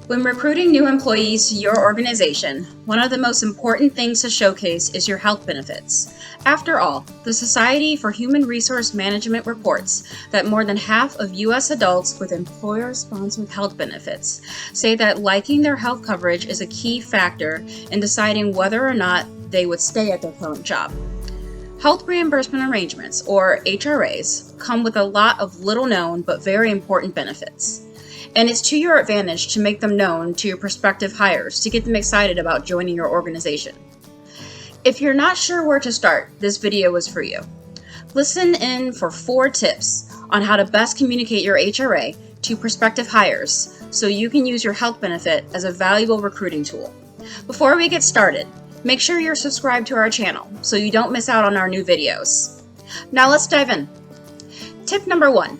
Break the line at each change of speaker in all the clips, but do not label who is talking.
When recruiting new employees to your organization, one of the most important things to showcase is your health benefits. After all, the Society for Human Resource Management reports that more than half of U.S. adults with employer-sponsored health benefits say that liking their health coverage is a key factor in deciding whether or not they would stay at their current job. Health reimbursement arrangements, or HRAs, come with a lot of little-known but very important benefits. And it's to your advantage to make them known to your prospective hires to get them excited about joining your organization. If you're not sure where to start, this video is for you. Listen in for 4 tips on how to best communicate your HRA to prospective hires so you can use your health benefit as a valuable recruiting tool. Before we get started, make sure you're subscribed to our channel so you don't miss out on our new videos. Now let's dive in. Tip number 1.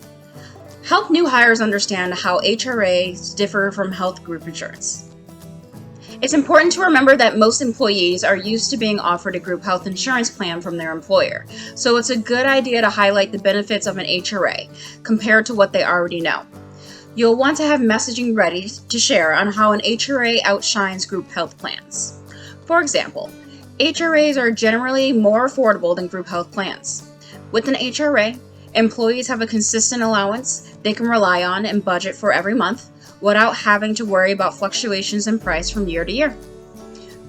Help new hires understand how HRAs differ from health group insurance. It's important to remember that most employees are used to being offered a group health insurance plan from their employer, so it's a good idea to highlight the benefits of an HRA compared to what they already know. You'll want to have messaging ready to share on how an HRA outshines group health plans. For example, HRAs are generally more affordable than group health plans. With an HRA, employees have a consistent allowance they can rely on and budget for every month without having to worry about fluctuations in price from year to year.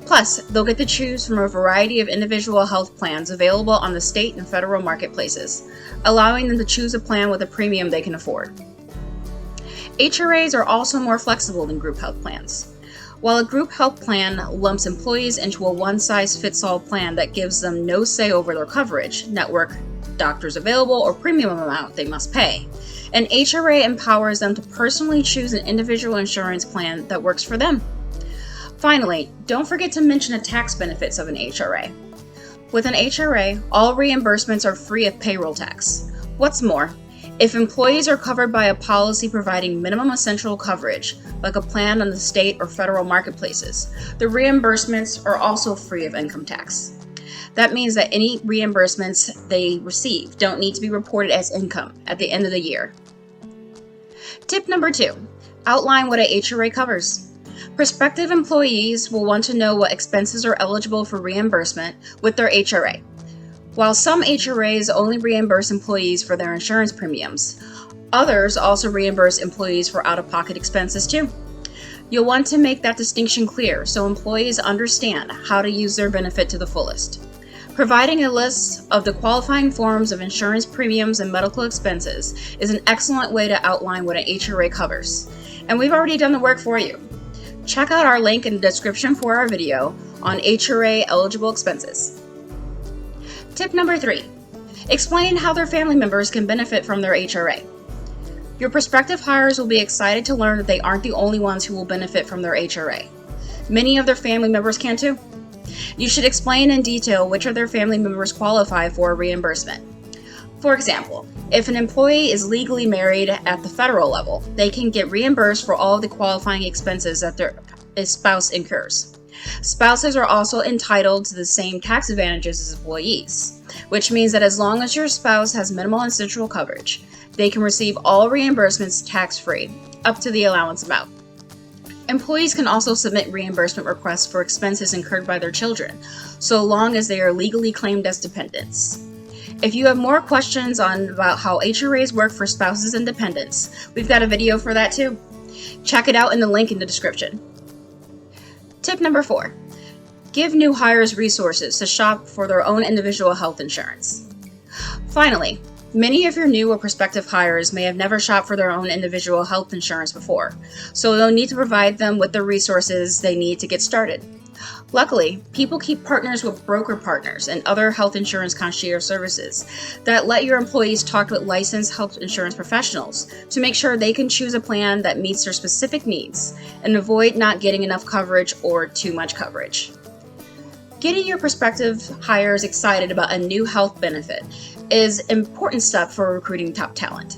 Plus, they'll get to choose from a variety of individual health plans available on the state and federal marketplaces, allowing them to choose a plan with a premium they can afford. HRAs are also more flexible than group health plans. While a group health plan lumps employees into a one-size-fits-all plan that gives them no say over their coverage, network, doctors available, or premium amount they must pay, an HRA empowers them to personally choose an individual insurance plan that works for them. Finally, don't forget to mention the tax benefits of an HRA. With an HRA, all reimbursements are free of payroll tax. What's more, if employees are covered by a policy providing minimum essential coverage, like a plan on the state or federal marketplaces, the reimbursements are also free of income tax. That means that any reimbursements they receive don't need to be reported as income at the end of the year. Tip number 2, outline what a HRA covers. Prospective employees will want to know what expenses are eligible for reimbursement with their HRA. While some HRAs only reimburse employees for their insurance premiums, others also reimburse employees for out-of-pocket expenses too. You'll want to make that distinction clear so employees understand how to use their benefit to the fullest. Providing a list of the qualifying forms of insurance premiums and medical expenses is an excellent way to outline what an HRA covers. And we've already done the work for you. Check out our link in the description for our video on HRA eligible expenses. Tip number 3, explain how their family members can benefit from their HRA. Your prospective hires will be excited to learn that they aren't the only ones who will benefit from their HRA. Many of their family members can too. You should explain in detail which of their family members qualify for a reimbursement. For example, if an employee is legally married at the federal level, they can get reimbursed for all of the qualifying expenses that their spouse incurs. Spouses are also entitled to the same tax advantages as employees, which means that as long as your spouse has minimal and central coverage, they can receive all reimbursements tax-free, up to the allowance amount. Employees can also submit reimbursement requests for expenses incurred by their children, so long as they are legally claimed as dependents. If you have more questions about how HRAs work for spouses and dependents, we've got a video for that too. Check it out in the link in the description. Tip number 4, give new hires resources to shop for their own individual health insurance. Finally, many of your new or prospective hires may have never shopped for their own individual health insurance before, so you'll need to provide them with the resources they need to get started. Luckily, PeopleKeep partners with broker partners and other health insurance concierge services that let your employees talk with licensed health insurance professionals to make sure they can choose a plan that meets their specific needs and avoid not getting enough coverage or too much coverage. Getting your prospective hires excited about a new health benefit is an important step for recruiting top talent.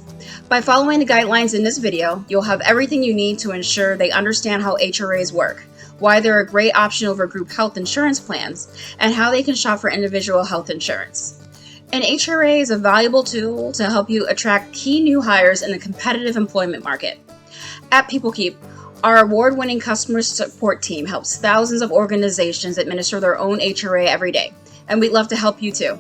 By following the guidelines in this video, you'll have everything you need to ensure they understand how HRAs work, why they're a great option over group health insurance plans, and how they can shop for individual health insurance. An HRA is a valuable tool to help you attract key new hires in the competitive employment market. At PeopleKeep, our award-winning customer support team helps thousands of organizations administer their own HRA every day, and we'd love to help you too.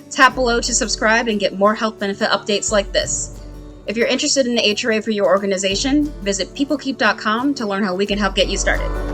Tap below to subscribe and get more health benefit updates like this. If you're interested in the HRA for your organization, visit PeopleKeep.com to learn how we can help get you started.